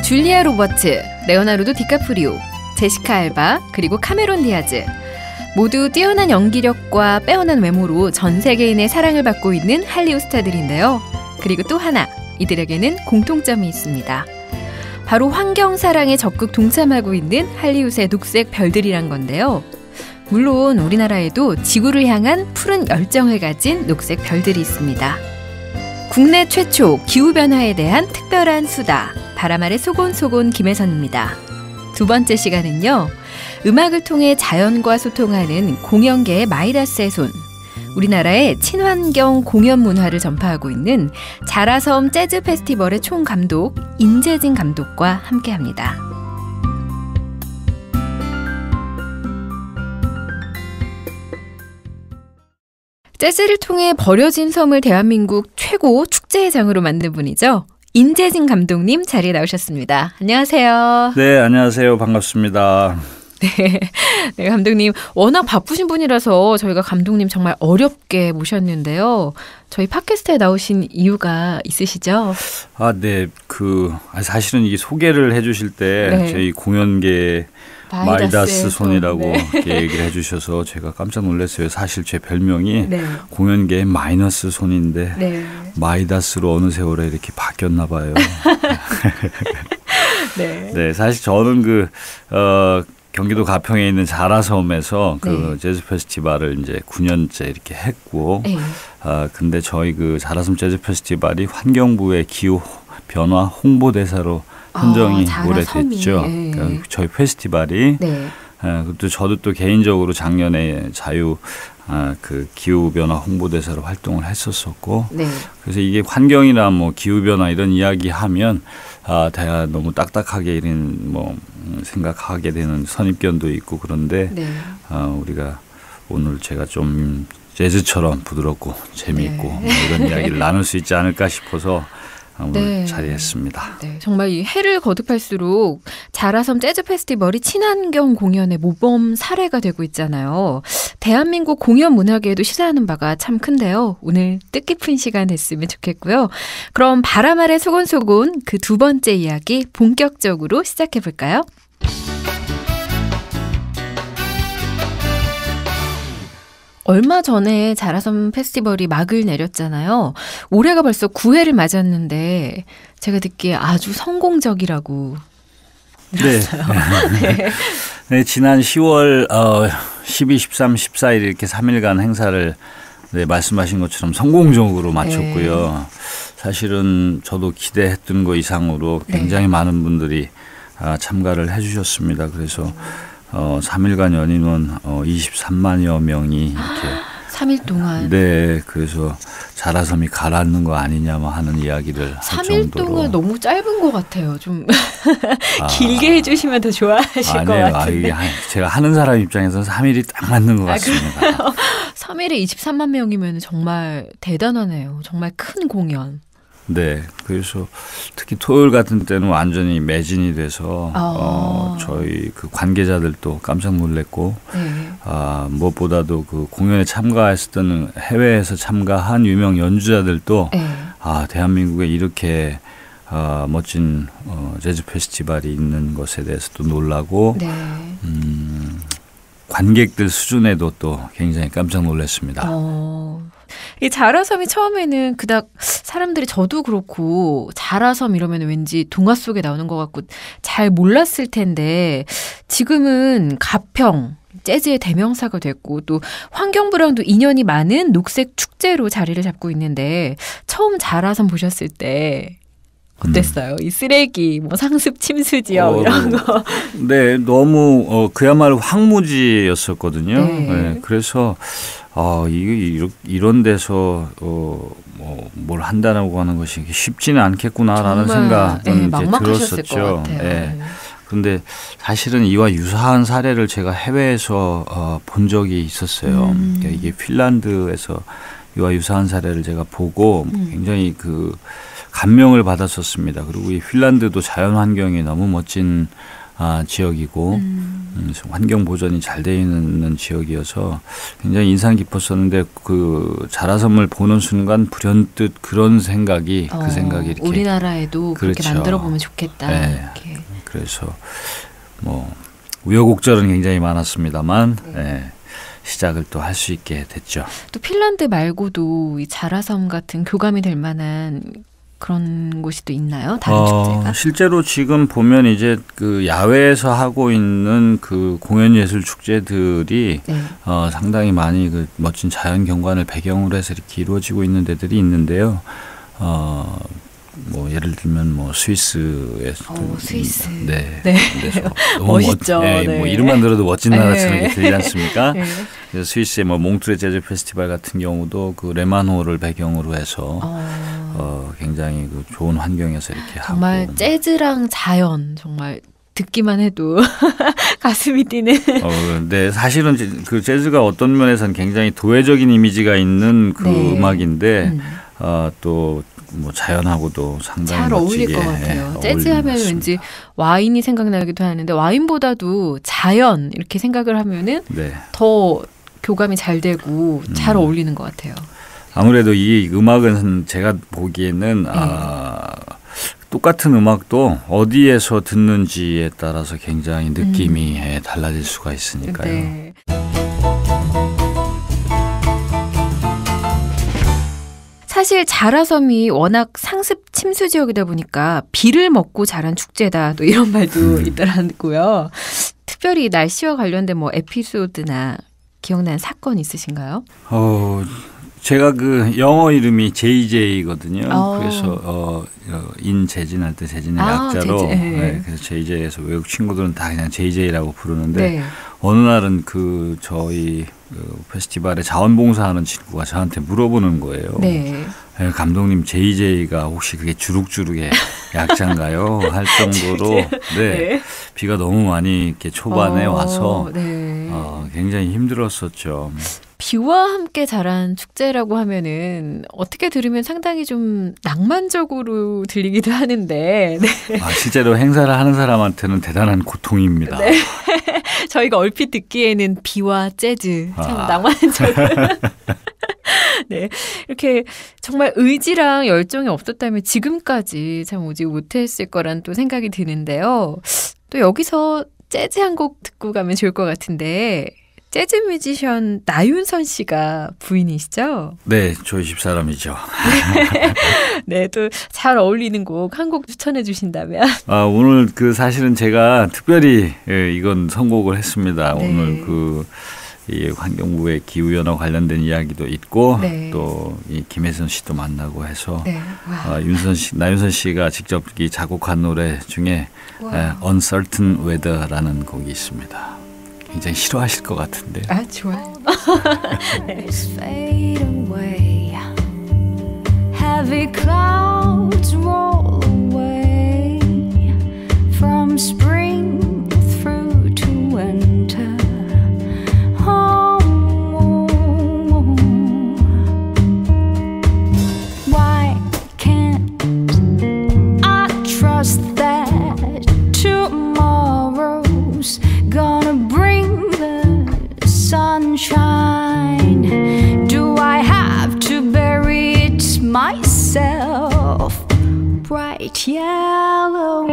줄리아 로버츠, 레오나르도 디카프리오, 제시카 알바, 그리고 카메론 디아즈. 모두 뛰어난 연기력과 빼어난 외모로 전 세계인의 사랑을 받고 있는 할리우드 스타들인데요. 그리고 또 하나, 이들에게는 공통점이 있습니다. 바로 환경 사랑에 적극 동참하고 있는 할리우드의 녹색 별들이란 건데요. 물론 우리나라에도 지구를 향한 푸른 열정을 가진 녹색 별들이 있습니다. 국내 최초 기후변화에 대한 특별한 수다, 바람 아래 소곤소곤 김혜선입니다. 두 번째 시간은요, 음악을 통해 자연과 소통하는 공연계의 마이다스의 손, 우리나라의 친환경 공연 문화를 전파하고 있는 자라섬 재즈 페스티벌의 총감독 인재진 감독과 함께합니다. 재즈를 통해 버려진 섬을 대한민국 최고 축제의 장으로 만든 분이죠. 인재진 감독님 자리에 나오셨습니다. 안녕하세요. 네, 안녕하세요. 반갑습니다. 네, 감독님 워낙 바쁘신 분이라서 저희가 감독님 정말 어렵게 모셨는데요. 저희 팟캐스트에 나오신 이유가 있으시죠? 네. 사실은 이게 소개를 해주실 때 저희 공연계 마이다스 손이라고 이렇게 얘기를 해주셔서 제가 깜짝 놀랐어요. 사실 제 별명이 공연계의 마이너스 손인데 마이다스로 어느 세월에 이렇게 바뀌었나 봐요. 네, 사실 저는 경기도 가평에 있는 자라섬에서 재즈 페스티벌을 이제 9년째 이렇게 했고, 근데 저희 자라섬 재즈 페스티벌이 환경부의 기후 변화 홍보대사로 선정이 오래됐죠. 그러니까 저희 페스티벌이. 또 저도 또 개인적으로 작년에 기후 변화 홍보대사로 활동을 했었었고, 그래서 이게 환경이나 기후 변화 이런 이야기 하면 너무 딱딱하게 생각하게 되는 선입견도 있고, 그런데 우리가 오늘 제가 좀 재즈처럼 부드럽고 재미있고 이런 이야기를 나눌 수 있지 않을까 싶어서 오늘 자리했습니다. 정말 이 해를 거듭할수록 자라섬 재즈 페스티벌이 친환경 공연의 모범 사례가 되고 있잖아요. 대한민국 공연 문화계에도 시사하는 바가 참 큰데요. 오늘 뜻깊은 시간 됐으면 좋겠고요. 그럼 바람 아래 소곤소곤 그 두 번째 이야기 본격적으로 시작해 볼까요? 얼마 전에 자라섬 페스티벌이 막을 내렸잖아요. 올해가 벌써 9회를 맞았는데 제가 듣기에 아주 성공적이라고 들었어요. 네, 지난 10월 12, 13, 14일 이렇게 3일간 행사를 말씀하신 것처럼 성공적으로 마쳤고요. 사실은 저도 기대했던 것 이상으로 굉장히 많은 분들이 참가를 해 주셨습니다. 그래서 3일간 연인원 23만여 명이 이렇게 3일 동안. 네, 그래서 자라섬이 가라앉는 거 아니냐 하는 이야기를 할 3일 정도로. 동안 너무 짧은 것 같아요. 좀 길게 해주시면 더 좋아하실 것 같은데. 제가 하는 사람 입장에서는 3일이 딱 맞는 것 같습니다. 3일에 23만 명이면 정말 대단하네요. 정말 큰 공연. 네, 그래서 특히 토요일 같은 때는 완전히 매진이 돼서 저희 관계자들도 깜짝 놀랐고, 무엇보다도 공연에 참가했었던 해외에서 참가한 유명 연주자들도 대한민국에 이렇게 멋진 재즈 페스티벌이 있는 것에 대해서 또 놀라고, 관객들 수준에도 또 굉장히 깜짝 놀랐습니다. 이 자라섬이 처음에는 그닥 사람들이 저도 그렇고 자라섬 이러면 왠지 동화 속에 나오는 것 같고 잘 몰랐을 텐데 지금은 가평 재즈의 대명사가 됐고 또 환경부랑도 인연이 많은 녹색 축제로 자리를 잡고 있는데 처음 자라섬 보셨을 때 어땠어요? 이 쓰레기, 상습 침수지역 이런 거. 네, 너무 그야말로 황무지였었거든요. 네, 그래서 이런 데서 뭘 한다고 하는 것이 쉽지는 않겠구나라는 생각은 이제 들었었죠. 그런데 사실은 이와 유사한 사례를 제가 해외에서 본 적이 있었어요. 그러니까 이게 핀란드에서 이와 유사한 사례를 제가 보고 굉장히 감명을 받았었습니다. 그리고 이 핀란드도 자연 환경이 너무 멋진 지역이고 환경 보전이 잘 돼 있는 지역이어서 굉장히 인상 깊었었는데 그 자라섬을 보는 순간 불현듯 그런 생각이 그 생각이 이렇게 우리나라에도 그렇게 그렇죠. 만들어 보면 좋겠다. 네. 이렇게. 그래서 뭐 우여곡절은 굉장히 많았습니다만 네. 시작을 또 할 수 있게 됐죠. 또 핀란드 말고도 이 자라섬 같은 교감이 될 만한 그런 곳이 또 있나요? 다른 축제가? 실제로 지금 보면 이제 그 야외에서 하고 있는 그 공연예술 축제들이 네. 상당히 많이 그 멋진 자연 경관을 배경으로 해서 이렇게 이루어지고 있는 데들이 있는데요. 뭐 예를 들면 뭐 스위스에서 스위스. 네. 네. 너무 멋있죠. 네. 네. 뭐 이름만 들어도 멋진 나라처럼 네. 이렇게 들리지 않습니까? 네. 그래서 스위스의 뭐 몽트레 재즈 페스티벌 같은 경우도 그 레만호를 배경으로 해서 굉장히 그 좋은 환경에서 이렇게 정말 하고 재즈랑 자연 정말 듣기만 해도 가슴이 뛰는. 네, 사실은 그 재즈가 어떤 면에서는 굉장히 도회적인 이미지가 있는 그 네. 음악인데 또 뭐 자연하고도 상당히 잘 어울릴 멋지게 것 같아요. 예, 재즈하면 왠지 와인이 생각나기도 하는데 와인보다도 자연 이렇게 생각을 하면은 네. 더 교감이 잘 되고 잘 어울리는 것 같아요. 아무래도 이 음악은 제가 보기에는 똑같은 음악도 어디에서 듣는지에 따라서 굉장히 느낌이 달라질 수가 있으니까요. 네. 사실 자라섬이 워낙 상습 침수 지역이다 보니까 비를 먹고 자란 축제다 또 이런 말도 있더라고요. 특별히 날씨와 관련된 뭐 에피소드나 기억나는 사건 있으신가요? 제가 그 영어 이름이 JJ거든요. 그래서 인재진할 때 재진의 약자로 JJ. 네, 그래서 JJ에서 외국 친구들은 다 그냥 JJ라고 부르는데 네. 어느 날은 그 저희 그 페스티벌에 자원봉사하는 친구가 저한테 물어보는 거예요. 네. 감독님 JJ가 혹시 그게 주룩주룩의 약자인가요? 할 정도로 네, 비가 너무 많이 이렇게 초반에 와서 네. 굉장히 힘들었었죠. 비와 함께 자란 축제라고 하면은 어떻게 들으면 상당히 좀 낭만적으로 들리기도 하는데 네. 실제로 행사를 하는 사람한테는 대단한 고통입니다. 네. 저희가 얼핏 듣기에는 비와 재즈 참 낭만적. 네, 이렇게 정말 의지랑 열정이 없었다면 지금까지 참 오지 못했을 거란 또 생각이 드는데요. 또 여기서 재즈 한 곡 듣고 가면 좋을 것 같은데 재즈 뮤지션 나윤선 씨가 부인이시죠? 네, 저희 집사람이죠. 네, 또 잘 어울리는 곡 한 곡 추천해 주신다면? 오늘 그 사실은 제가 특별히 이건 선곡을 했습니다. 네. 오늘 이 환경부의 기후변화 관련된 이야기도 있고 네. 또 이 김혜선 씨도 만나고 해서 네. 나윤선 씨가 직접 이 작곡한 노래 중에 Uncertain Weather라는 곡이 있습니다. 굉장히 싫어하실 것 같은데. 좋아요. Fade away. Heavy clouds roll away from spring through to winter. Why can't I trust that tomorrow's gonna bring the sunshine? Do I have to bury it myself? Bright yellow.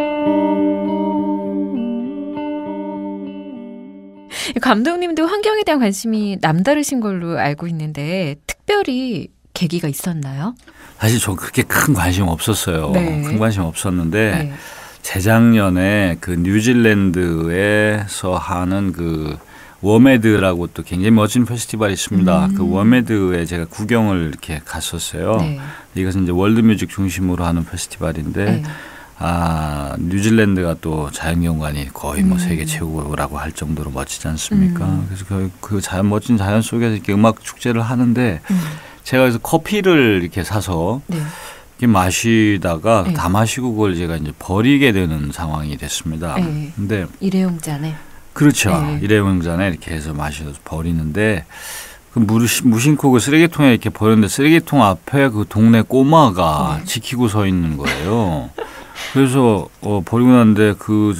감독님도 환경에 대한 관심이 남다르신 걸로 알고 있는데 특별히 계기가 있었나요? 사실 저 그렇게 큰 관심 없었어요. 네. 큰 관심 없었는데 네. 재작년에 그 뉴질랜드에서 하는 그 워메드라고 또 굉장히 멋진 페스티벌이 있습니다. 그 워메드에 제가 구경을 이렇게 갔었어요. 네. 이것은 이제 월드뮤직 중심으로 하는 페스티벌인데 네. 뉴질랜드가 또 자연경관이 거의 뭐 세계 최고라고 할 정도로 멋지지 않습니까? 그래서 그 멋진 자연 속에서 이렇게 음악 축제를 하는데 제가 그래서 커피를 이렇게 사서 네. 이렇게 마시다가 네. 다 마시고 그걸 제가 이제 버리게 되는 상황이 됐습니다. 네. 근데 일회용 잔에. 그렇죠. 네. 일회용 잔에 이렇게 해서 마셔서 버리는데 그 무심코 그 쓰레기통에 이렇게 버렸는데 쓰레기통 앞에 그 동네 꼬마가 지키고 서 있는 거예요. 그래서 버리고 났는데 그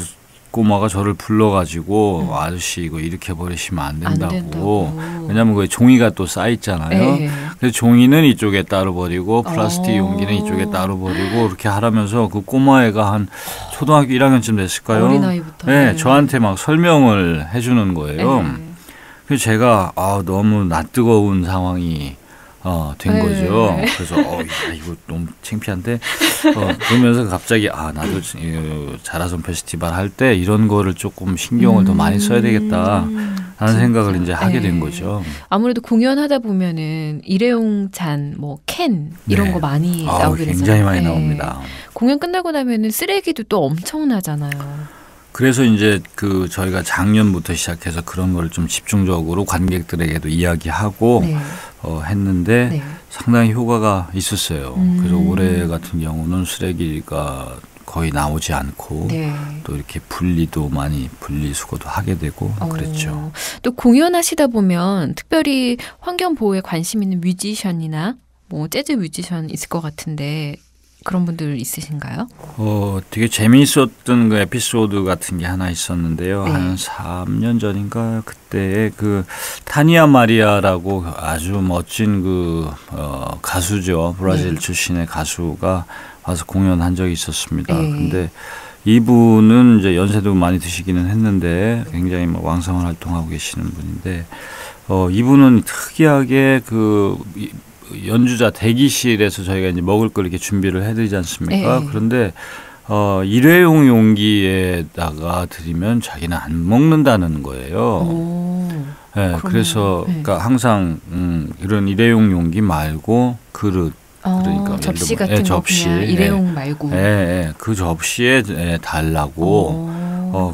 꼬마가 저를 불러가지고 아저씨 이거 이렇게 버리시면 안 된다고. 왜냐하면 그 종이가 또 쌓였잖아요. 그래서 종이는 이쪽에 따로 버리고 플라스틱 용기는 이쪽에 따로 버리고 이렇게 하라면서 그 꼬마애가 한 초등학교 1학년쯤 됐을까요? 어린아이부터. 네, 저한테 막 설명을 해주는 거예요. 그래서 제가 너무 낯뜨거운 상황이 된 거죠. 그래서 이거 너무 창피한데 그러면서 갑자기 나도 자라섬 페스티벌 할 때 이런 거를 조금 신경을 더 많이 써야 되겠다 라는 생각을 이제 하게 된 거죠. 아무래도 공연하다 보면은 일회용 잔, 뭐 캔 이런 거 많이 나오게 되잖아요. 굉장히 많이 나옵니다. 공연 끝나고 나면은 쓰레기도 또 엄청나잖아요. 그래서 이제 저희가 작년부터 시작해서 그런 걸 좀 집중적으로 관객들에게도 이야기하고 했는데 상당히 효과가 있었어요. 그래서 올해 같은 경우는 쓰레기가 거의 나오지 않고 또 이렇게 분리도 많이 분리수거도 하게 되고 그랬죠. 또 공연하시다 보면 특별히 환경 보호에 관심 있는 뮤지션이나 뭐 재즈 뮤지션 있을 것 같은데 그런 분들 있으신가요? 되게 재미있었던 그 에피소드 같은 게 하나 있었는데요. 한 3년 전인가 그때 타니아 마리아라고 아주 멋진 가수죠. 브라질 출신의 가수가 와서 공연한 적이 있었습니다. 근데 이분은 이제 연세도 많이 드시기는 했는데 굉장히 왕성한 활동하고 계시는 분인데 이분은 특이하게 연주자 대기실에서 저희가 이제 먹을 걸 이렇게 준비를 해드리지 않습니까? 그런데 일회용 용기에다가 드리면 자기는 안 먹는다는 거예요. 그래서 그러니까 항상 이런 일회용 용기 말고 그릇, 그러니까 접시 같은 거 접시, 그냥 일회용 말고 그 접시에 달라고.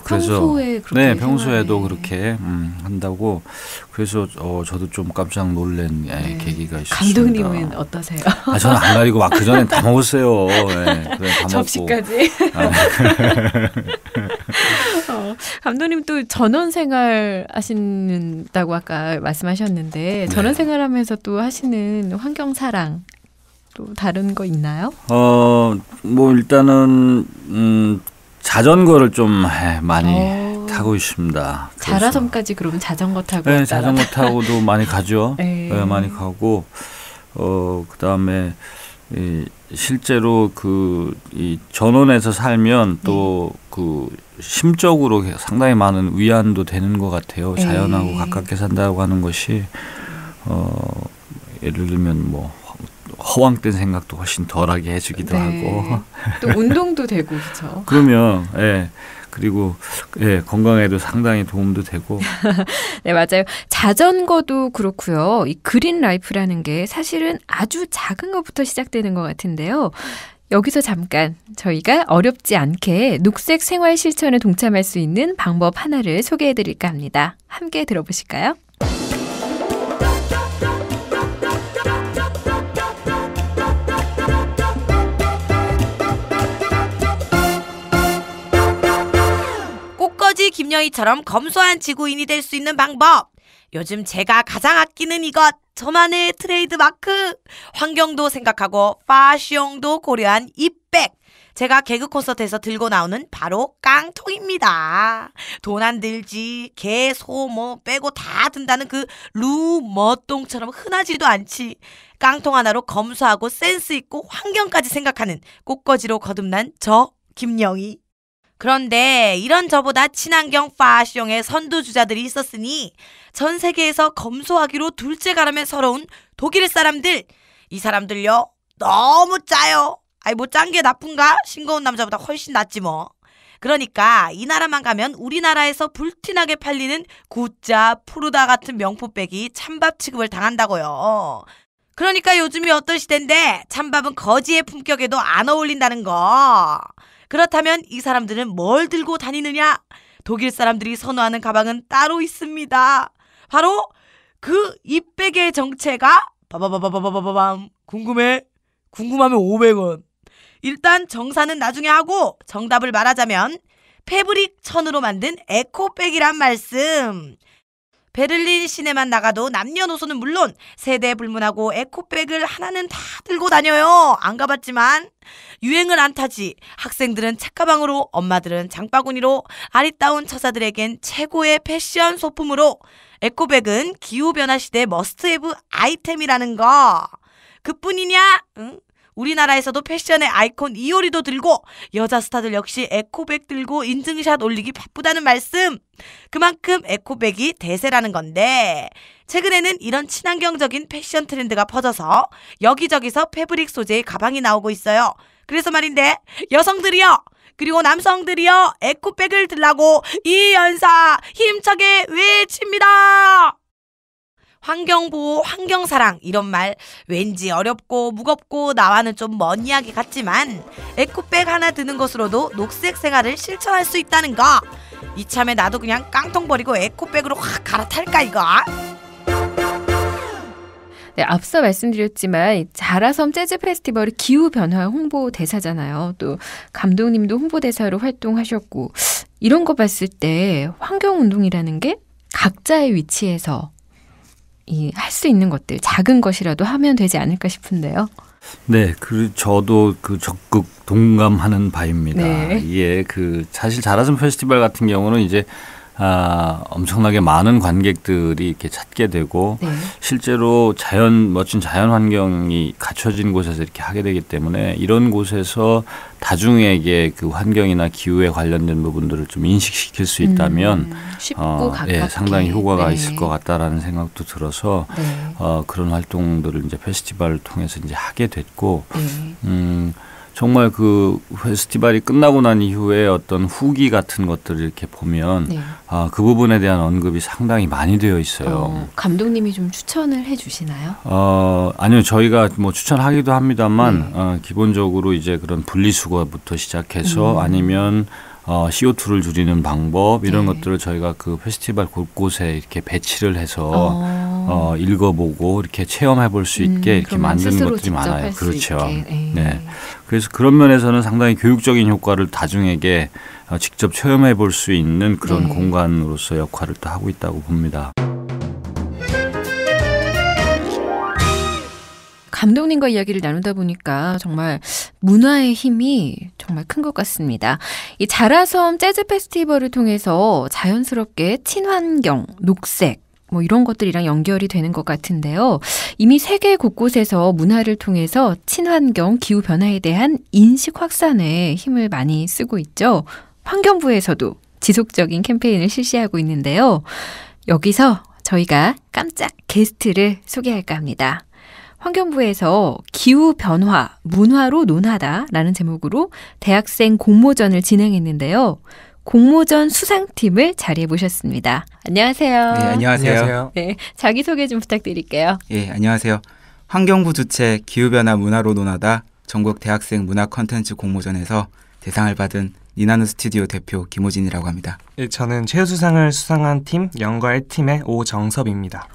그래서 평소에 그렇게 평소에도 그렇게 한다고. 그래서 저도 좀 깜짝 놀란 계기가 있었습니다. 감독님은 어떠세요? 저는 안 가리고 막 그 전에 다 먹었어요. 다 접시까지. 감독님 또 전원생활 하신다고 아까 말씀하셨는데 전원생활하면서 또 하시는 환경사랑 또 다른 거 있나요? 뭐 일단은 자전거를 좀 많이 타고 있습니다. 자라섬까지 그러면 자전거 타고? 네, 자전거 타고도 많이 가죠. 많이 가고 그다음에 실제로 이 전원에서 살면 또 심적으로 상당히 많은 위안도 되는 것 같아요. 자연하고 가깝게 산다고 하는 것이 예를 들면 허황된 생각도 훨씬 덜하게 해주기도 하고 또 운동도 되고 그렇죠. 그러면 그리고 건강에도 상당히 도움도 되고. 네, 맞아요. 자전거도 그렇고요. 이 그린 라이프라는 게 사실은 아주 작은 것부터 시작되는 것 같은데요. 여기서 잠깐 저희가 어렵지 않게 녹색 생활 실천에 동참할 수 있는 방법 하나를 소개해 드릴까 합니다. 함께 들어보실까요? 꽃거지 김여희처럼 검소한 지구인이 될 수 있는 방법. 요즘 제가 가장 아끼는 이것, 저만의 트레이드 마크. 환경도 생각하고 파숑도 고려한 이 백. 제가 개그 콘서트에서 들고 나오는 바로 깡통입니다. 돈 안 들지, 개, 소, 빼고 다 든다는 그 루머똥처럼 흔하지도 않지. 깡통 하나로 검소하고 센스 있고 환경까지 생각하는 꽃거지로 거듭난 저 김영희. 그런데 이런 저보다 친환경 파숑의 선두주자들이 있었으니 전 세계에서 검소하기로 둘째가라며 서러운 독일 사람들. 이 사람들요, 너무 짜요. 짠 게 나쁜가? 싱거운 남자보다 훨씬 낫지 뭐. 그러니까 이 나라만 가면 우리나라에서 불티나게 팔리는 구짜, 푸르다 같은 명품백이 찬밥 취급을 당한다고요. 그러니까 요즘이 어떤 시대인데 찬밥은 거지의 품격에도 안 어울린다는 거. 그렇다면 이 사람들은 뭘 들고 다니느냐? 독일 사람들이 선호하는 가방은 따로 있습니다. 바로 그 이 백의 정체가 바바바바바바밤. 궁금하면 500원. 일단 정사는 나중에 하고 정답을 말하자면 패브릭 천으로 만든 에코백이란 말씀. 베를린 시내만 나가도 남녀노소는 물론 세대 불문하고 에코백을 하나는 다 들고 다녀요. 안 가봤지만 유행은 안 타지. 학생들은 책가방으로, 엄마들은 장바구니로, 아리따운 처자들에겐 최고의 패션 소품으로 에코백은 기후변화 시대 머스트헤브 아이템이라는 거. 그뿐이냐? 응? 우리나라에서도 패션의 아이콘 이효리도 들고 여자 스타들 역시 에코백 들고 인증샷 올리기 바쁘다는 말씀. 그만큼 에코백이 대세라는 건데 최근에는 이런 친환경적인 패션 트렌드가 퍼져서 여기저기서 패브릭 소재의 가방이 나오고 있어요. 그래서 말인데 여성들이요, 그리고 남성들이요, 에코백을 들라고 이 연사 힘차게 외칩니다. 환경보호, 환경사랑 이런 말 왠지 어렵고 무겁고 나와는 좀 먼 이야기 같지만 에코백 하나 드는 것으로도 녹색 생활을 실천할 수 있다는 거. 이참에 나도 그냥 깡통 버리고 에코백으로 확 갈아탈까 이거. 네, 앞서 말씀드렸지만 자라섬 재즈 페스티벌이 기후변화 홍보대사잖아요. 또 감독님도 홍보대사로 활동하셨고 이런 거 봤을 때 환경운동이라는 게 각자의 위치에서 할 수 있는 것들 작은 것이라도 하면 되지 않을까 싶은데요. 네, 저도 적극 동감하는 바입니다. 네. 이게 사실 자라섬 페스티벌 같은 경우는 이제 엄청나게 많은 관객들이 이렇게 찾게 되고 네. 실제로 멋진 자연 환경이 갖춰진 곳에서 이렇게 하게 되기 때문에 이런 곳에서 다중에게 그 환경이나 기후에 관련된 부분들을 좀 인식시킬 수 있다면 쉽고 가깝게 상당히 효과가 네. 있을 것 같다라는 생각도 들어서 네. 그런 활동들을 이제 페스티벌을 통해서 이제 하게 됐고 네. 정말 그 페스티벌이 끝나고 난 이후에 어떤 후기 같은 것들을 이렇게 보면 네. 그 부분에 대한 언급이 상당히 많이 되어 있어요. 감독님이 좀 추천을 해주시나요? 아니요, 저희가 뭐 추천하기도 합니다만 네. 기본적으로 이제 그런 분리수거부터 시작해서 아니면 CO2를 줄이는 방법 이런 네. 것들을 저희가 그 페스티벌 곳곳에 이렇게 배치를 해서 읽어보고 이렇게 체험해볼 수 있게 이렇게 만드는 것들이 많아요. 그렇죠. 네. 그래서 그런 면에서는 상당히 교육적인 효과를 다중에게 직접 체험해볼 수 있는 그런 네. 공간으로서 역할을 또 하고 있다고 봅니다. 감독님과 이야기를 나누다 보니까 정말 문화의 힘이 정말 큰 것 같습니다. 이 자라섬 재즈 페스티벌을 통해서 자연스럽게 친환경, 녹색 뭐 이런 것들이랑 연결이 되는 것 같은데요. 이미 세계 곳곳에서 문화를 통해서 친환경, 기후변화에 대한 인식 확산에 힘을 많이 쓰고 있죠. 환경부에서도 지속적인 캠페인을 실시하고 있는데요. 여기서 저희가 깜짝 게스트를 소개할까 합니다. 환경부에서 기후변화, 문화로 논하다라는 제목으로 대학생 공모전을 진행했는데요. 공모전 수상팀을 자리해 모셨습니다. 안녕하세요. 네, 안녕하세요. 네, 자기소개 좀 부탁드릴게요. 예, 안녕하세요. 환경부 주최 기후변화 문화로 논하다 전국 대학생 문화 콘텐츠 공모전에서 대상을 받은 니나노 스튜디오 대표 김호진이라고 합니다. 네, 저는 최우수상을 수상한 팀 연가 1팀의 오정섭입니다.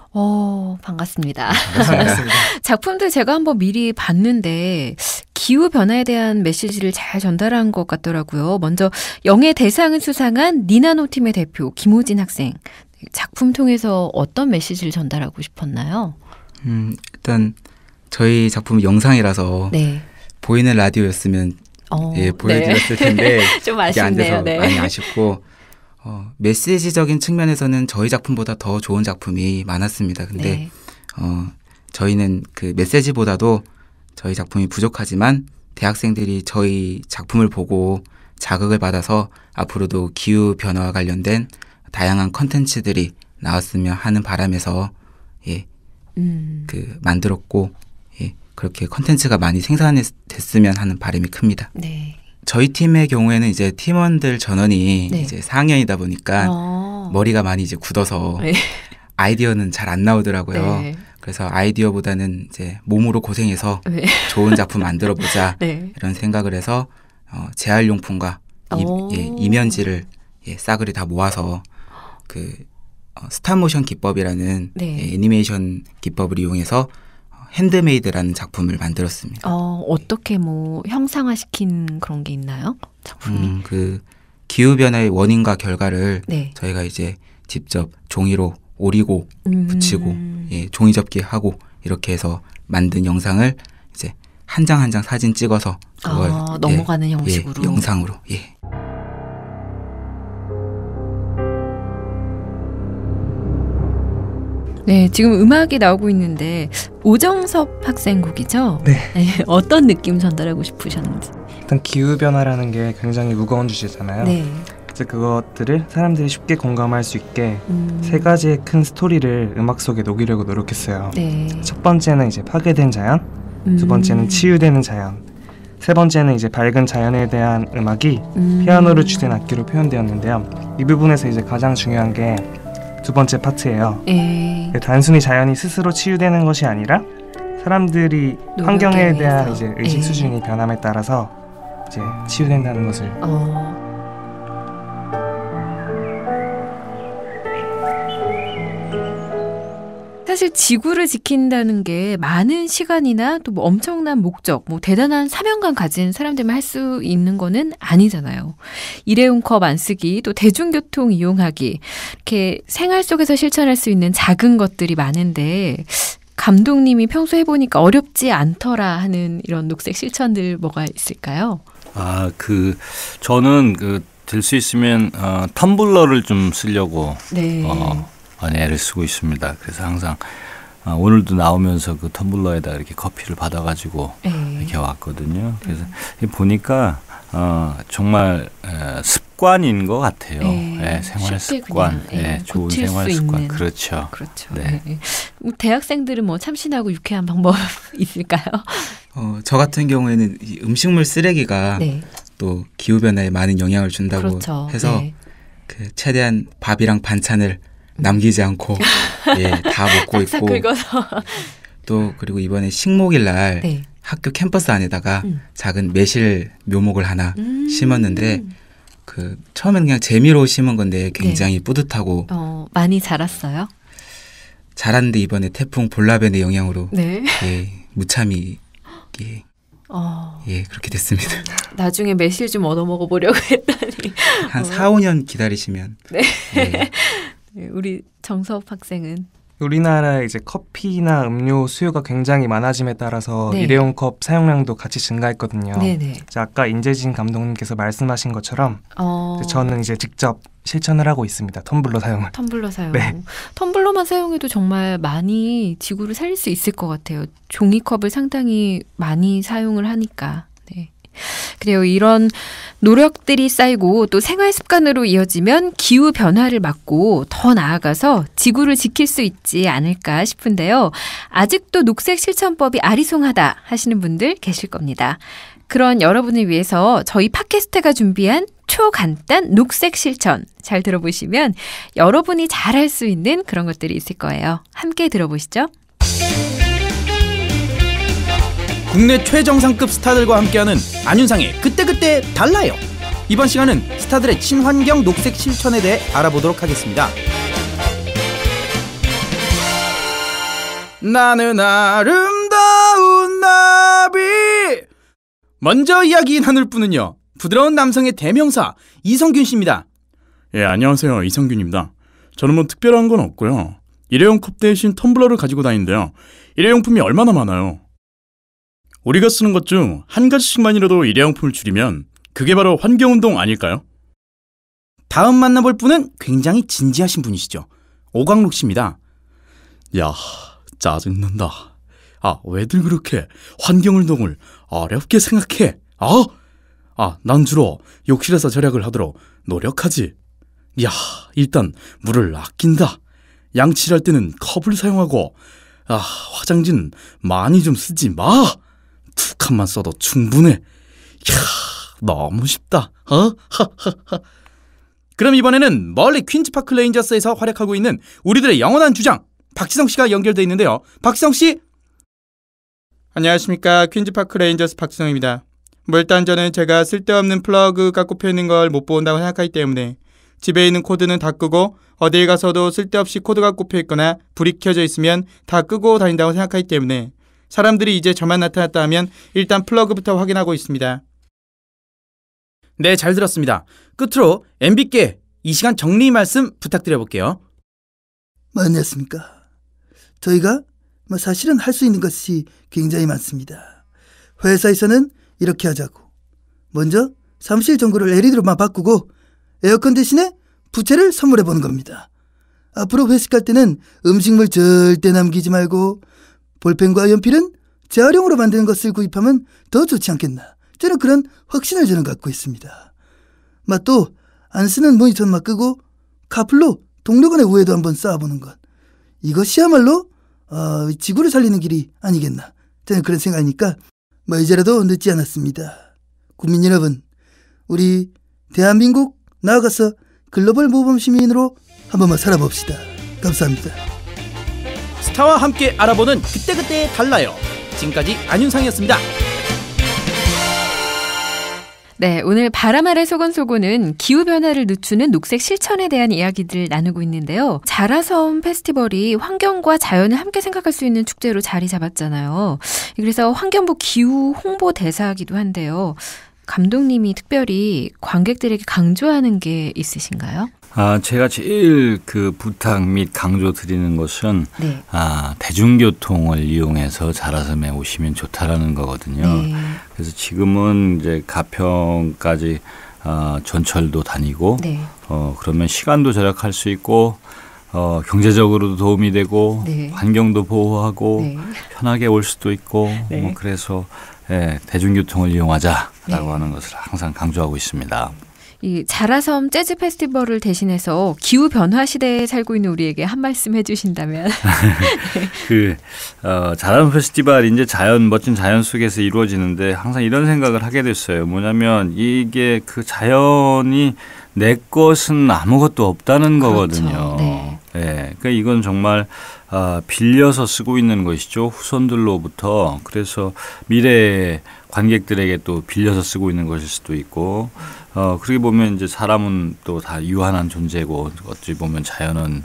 반갑습니다. 반갑습니다. 작품들 제가 한번 미리 봤는데 기후변화에 대한 메시지를 잘 전달한 것 같더라고요. 먼저 영예 대상을 수상한 니나노 팀의 대표 김호진 학생. 작품 통해서 어떤 메시지를 전달하고 싶었나요? 일단 저희 작품은 영상이라서 네. 보이는 라디오였으면 보여드렸을 텐데 좀 이게 안 돼서 아쉽네요. 네. 많이 아쉽고 메시지적인 측면에서는 저희 작품보다 더 좋은 작품이 많았습니다. 근데 네. 저희는 그 메시지보다도 저희 작품이 부족하지만 대학생들이 저희 작품을 보고 자극을 받아서 앞으로도 기후 변화와 관련된 다양한 컨텐츠들이 나왔으면 하는 바람에서 만들었고 그렇게 컨텐츠가 많이 생산됐으면 하는 바람이 큽니다. 네. 저희 팀의 경우에는 이제 팀원들 전원이 네. 이제 4학년이다 보니까 머리가 많이 이제 굳어서 네. 아이디어는 잘 안 나오더라고요. 네. 그래서 아이디어보다는 이제 몸으로 고생해서 네. 좋은 작품 만들어 보자 네. 이런 생각을 해서 재활용품과 이면지를 싸그리 다 모아서 그 스탑모션 기법이라는 네. 애니메이션 기법을 이용해서 핸드메이드라는 작품을 만들었습니다. 어떻게 뭐 형상화시킨 그런 게 있나요? 작품이? 그 기후 변화의 원인과 결과를 네. 저희가 이제 직접 종이로 오리고 붙이고 예, 종이접기 하고 이렇게 해서 만든 영상을 이제 한 장 한 장 사진 찍어서 그걸 넘어가는 형식으로 영상으로 네, 지금 음악이 나오고 있는데 오정섭 학생 곡이죠? 네. 어떤 느낌 전달하고 싶으셨는지. 일단 기후변화라는 게 굉장히 무거운 주제잖아요. 네. 이제 그것들을 사람들이 쉽게 공감할 수 있게 세 가지의 큰 스토리를 음악 속에 녹이려고 노력했어요. 네. 첫 번째는 이제 파괴된 자연, 두 번째는 치유되는 자연, 세 번째는 이제 밝은 자연에 대한 음악이 피아노를 주된 악기로 표현되었는데요. 이 부분에서 이제 가장 중요한 게 두 번째 파트예요. 단순히 자연이 스스로 치유되는 것이 아니라 사람들이 환경에 대한 이제 의식 수준이 변함에 따라서 이제 치유된다는 것을. 사실 지구를 지킨다는 게 많은 시간이나 또 뭐 엄청난 목적, 뭐 대단한 사명감 가진 사람들만 할 수 있는 거는 아니잖아요. 일회용 컵 안 쓰기, 또 대중교통 이용하기, 이렇게 생활 속에서 실천할 수 있는 작은 것들이 많은데 감독님이 평소 해보니까 어렵지 않더라 하는 이런 녹색 실천들 뭐가 있을까요? 저는 될 수 있으면 텀블러를 좀 쓰려고 많이 애를 쓰고 있습니다. 그래서 항상 오늘도 나오면서 그 텀블러에다 이렇게 커피를 받아가지고 이렇게 왔거든요. 그래서 보니까 정말 습관인 것 같아요. 생활 습관, 좋은 생활 습관. 그렇죠. 네. 대학생들은 뭐 참신하고 유쾌한 방법 있을까요? 저 같은 경우에는 이 음식물 쓰레기가 또 기후 변화에 많은 영향을 준다고 해서 그 최대한 밥이랑 반찬을 남기지 않고 다 먹고 있고 또 그리고 이번에 식목일 날 학교 캠퍼스 안에다가 작은 매실 묘목을 하나 심었는데 그 처음에는 그냥 재미로 심은 건데 굉장히 뿌듯하고 많이 자랐어요? 자랐는데 이번에 태풍 볼라벤의 영향으로 무참히 그렇게 됐습니다. 나중에 매실 좀 얻어 먹어보려고 했더니 한 4, 5년 기다리시면 우리 정섭 학생은 우리나라에 이제 커피나 음료 수요가 굉장히 많아짐에 따라서 일회용 컵 사용량도 같이 증가했거든요. 이제 아까 인재진 감독님께서 말씀하신 것처럼 저는 이제 직접 실천을 하고 있습니다. 텀블러 사용을. 텀블러 사용. 텀블러만 사용해도 정말 많이 지구를 살릴 수 있을 것 같아요. 종이컵을 상당히 많이 사용을 하니까. 그래요. 이런 노력들이 쌓이고 또 생활 습관으로 이어지면 기후 변화를 막고 더 나아가서 지구를 지킬 수 있지 않을까 싶은데요. 아직도 녹색 실천법이 아리송하다 하시는 분들 계실 겁니다. 그런 여러분을 위해서 저희 팟캐스트가 준비한 초간단 녹색 실천 잘 들어보시면 여러분이 잘할 수 있는 그런 것들이 있을 거예요. 함께 들어보시죠. 국내 최정상급 스타들과 함께하는 안윤상의 그때그때 달라요. 이번 시간은 스타들의 친환경 녹색 실천에 대해 알아보도록 하겠습니다. 나는 아름다운 나비. 먼저 이야기 나눌 분은요, 부드러운 남성의 대명사 이성균 씨입니다. 안녕하세요. 이성균입니다. 저는 뭐 특별한 건 없고요. 일회용 컵 대신 텀블러를 가지고 다니는데요. 일회용품이 얼마나 많아요. 우리가 쓰는 것 중 한 가지씩만이라도 일회용품을 줄이면 그게 바로 환경운동 아닐까요? 다음 만나볼 분은 굉장히 진지하신 분이시죠. 오광록 씨입니다. 야, 짜증난다. 왜들 그렇게 환경운동을 어렵게 생각해? 난 주로 욕실에서 절약을 하도록 노력하지. 야, 일단 물을 아낀다. 양치할 때는 컵을 사용하고 화장지는 많이 좀 쓰지 마. 2칸만 써도 충분해. 이야, 너무 쉽다. 그럼 이번에는 멀리 퀸즈파크 레인저스에서 활약하고 있는 우리들의 영원한 주장 박지성 씨가 연결돼 있는데요. 박지성 씨. 안녕하십니까. 퀸즈파크 레인저스 박지성입니다. 일단 저는 제가 쓸데없는 플러그가 꼽혀있는 걸 못 본다고 생각하기 때문에 집에 있는 코드는 다 끄고 어딜 가서도 쓸데없이 코드가 꼽혀있거나 불이 켜져 있으면 다 끄고 다닌다고 생각하기 때문에 사람들이 이제 저만 나타났다 하면 일단 플러그부터 확인하고 있습니다. 네, 잘 들었습니다. 끝으로 MB께 이 시간 정리 말씀 부탁드려볼게요. 안녕하십니까. 저희가 사실은 할 수 있는 것이 굉장히 많습니다. 회사에서는 이렇게 하자고. 먼저 사무실 전구를 LED로만 바꾸고 에어컨 대신에 부채를 선물해보는 겁니다. 앞으로 회식할 때는 음식물 절대 남기지 말고 볼펜과 연필은 재활용으로 만드는 것을 구입하면 더 좋지 않겠나. 저는 그런 확신을 저는 갖고 있습니다. 또 안 쓰는 모니터만 끄고 카풀로 동료 간의 우애도 한번 쌓아보는 것. 이것이야말로 지구를 살리는 길이 아니겠나. 저는 그런 생각이니까 이제라도 늦지 않았습니다. 국민 여러분, 우리 대한민국 나아가서 글로벌 모범 시민으로 한 번만 살아봅시다. 감사합니다. 스타와 함께 알아보는 그때그때 달라요. 지금까지 안윤상이었습니다. 네, 오늘 바람 아래 소곤소곤은 기후변화를 늦추는 녹색 실천에 대한 이야기들 나누고 있는데요. 자라섬 페스티벌이 환경과 자연을 함께 생각할 수 있는 축제로 자리 잡았잖아요. 그래서 환경부 기후 홍보 대사이기도 한데요. 감독님이 특별히 관객들에게 강조하는 게 있으신가요? 제가 제일 부탁 및 강조 드리는 것은 네. 대중교통을 이용해서 자라섬에 오시면 좋다라는 거거든요. 네. 그래서 지금은 이제 가평까지 전철도 다니고 네. 그러면 시간도 절약할 수 있고 경제적으로도 도움이 되고 네. 환경도 보호하고 네. 편하게 올 수도 있고 네. 그래서 대중교통을 이용하자라고 네. 하는 것을 항상 강조하고 있습니다. 이 자라섬 재즈 페스티벌을 대신해서 기후 변화 시대에 살고 있는 우리에게 한 말씀 해주신다면. 네. 자라섬 페스티벌이 이제 멋진 자연 속에서 이루어지는데 항상 이런 생각을 하게 됐어요. 뭐냐면 이게 자연이 내 것은 아무것도 없다는 거거든요. 그렇죠. 네. 네. 그러니까 이건 정말 빌려서 쓰고 있는 것이죠. 후손들로부터. 그래서 미래의 관객들에게 또 빌려서 쓰고 있는 것일 수도 있고 그렇게 보면 이제 사람은 또 다 유한한 존재고 어찌 보면 자연은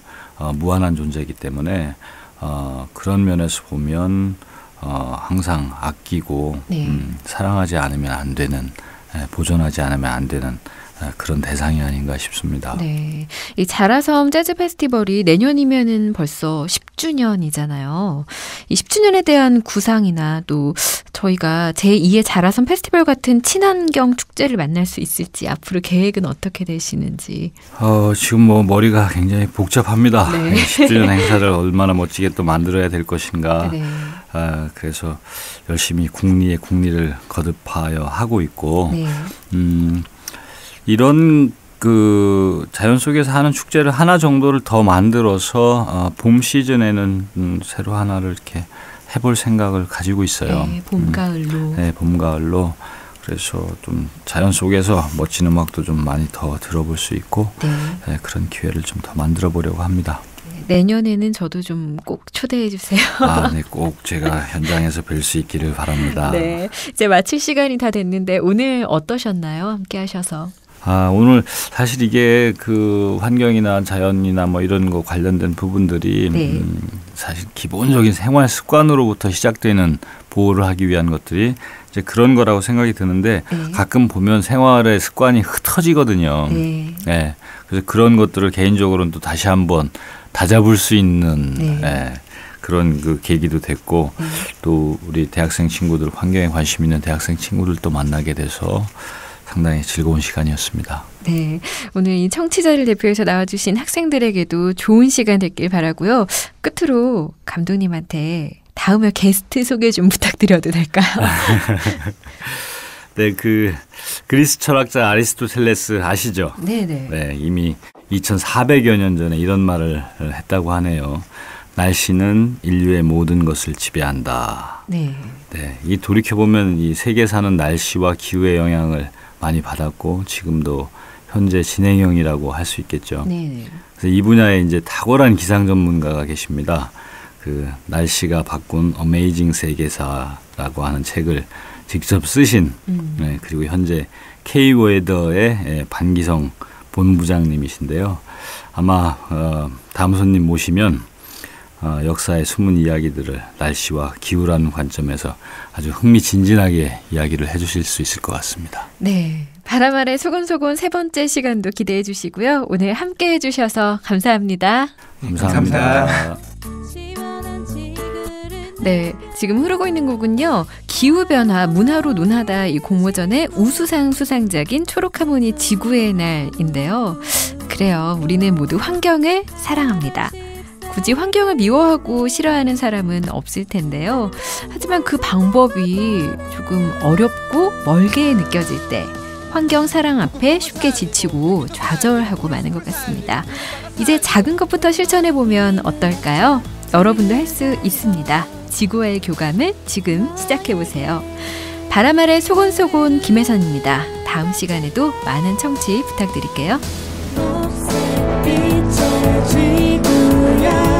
무한한 존재이기 때문에 그런 면에서 보면 항상 아끼고 네. 사랑하지 않으면 안 되는 보존하지 않으면 안 되는 그런 대상이 아닌가 싶습니다. 네, 이 자라섬 재즈 페스티벌이 내년이면은 벌써 10주년이잖아요. 이 10주년에 대한 구상이나 또 저희가 제2의 자라섬 페스티벌 같은 친환경 축제를 만날 수 있을지 앞으로 계획은 어떻게 되시는지. 지금 머리가 굉장히 복잡합니다. 네. 10주년 행사를 얼마나 멋지게 또 만들어야 될 것인가. 네. 그래서 열심히 국리를 거듭하여 하고 있고. 네. 이런 자연 속에서 하는 축제를 하나 정도를 더 만들어서 봄 시즌에는 새로 하나를 이렇게 해볼 생각을 가지고 있어요. 네, 봄, 가을로. 네, 봄, 가을로. 그래서 좀 자연 속에서 멋진 음악도 좀 많이 더 들어볼 수 있고 네, 그런 기회를 좀 더 만들어 보려고 합니다. 내년에는 저도 좀 꼭 초대해 주세요. 네, 꼭 제가 현장에서 뵐 수 있기를 바랍니다. 네, 이제 마칠 시간이 다 됐는데 오늘 어떠셨나요? 함께 하셔서. 오늘 사실 이게 환경이나 자연이나 이런 거 관련된 부분들이 네. 사실 기본적인 생활 습관으로부터 시작되는 보호를 하기 위한 것들이 이제 그런 거라고 생각이 드는데 네. 가끔 보면 생활의 습관이 흩어지거든요. 네. 네. 그래서 그런 것들을 개인적으로는 또 다시 한번 다잡을 수 있는 네. 그런 계기도 됐고 또 우리 대학생 친구들 환경에 관심 있는 대학생 친구들도 만나게 돼서 상당히 즐거운 시간이었습니다. 네, 오늘 이 청취자를 대표해서 나와주신 학생들에게도 좋은 시간 됐길 바라고요. 끝으로 감독님한테 다음에 게스트 소개 좀 부탁드려도 될까요? 네, 그리스 철학자 아리스토텔레스 아시죠? 네네. 네, 이미 2400여 년 전에 이런 말을 했다고 하네요. 날씨는 인류의 모든 것을 지배한다. 네. 네, 이 돌이켜보면 이 세계사는 날씨와 기후의 영향을 많이 받았고 지금도 현재 진행형이라고 할 수 있겠죠. 네. 그래서 이 분야에 이제 탁월한 기상 전문가가 계십니다. 날씨가 바꾼 어메이징 세계사라고 하는 책을 직접 쓰신 네, 그리고 현재 K-웨더의 반기성 본부장님이신데요. 아마 다음 손님 모시면 역사의 숨은 이야기들을 날씨와 기후라는 관점에서 아주 흥미진진하게 이야기를 해주실 수 있을 것 같습니다. 네, 바람 아래 소곤소곤 세 번째 시간도 기대해 주시고요. 오늘 함께 해주셔서 감사합니다. 감사합니다. 네, 지금 흐르고 있는 곡은요. 기후변화, 문화로 논하다 이 공모전의 우수상 수상작인 초록하모니 지구의 날인데요. 그래요, 우리는 모두 환경을 사랑합니다. 굳이 환경을 미워하고 싫어하는 사람은 없을 텐데요. 하지만 그 방법이 조금 어렵고 멀게 느껴질 때 환경 사랑 앞에 쉽게 지치고 좌절하고 마는 것 같습니다. 이제 작은 것부터 실천해보면 어떨까요? 여러분도 할 수 있습니다. 지구와의 교감을 지금 시작해보세요. 바람 아래 소곤소곤 김혜선입니다. 다음 시간에도 많은 청취 부탁드릴게요. 지구야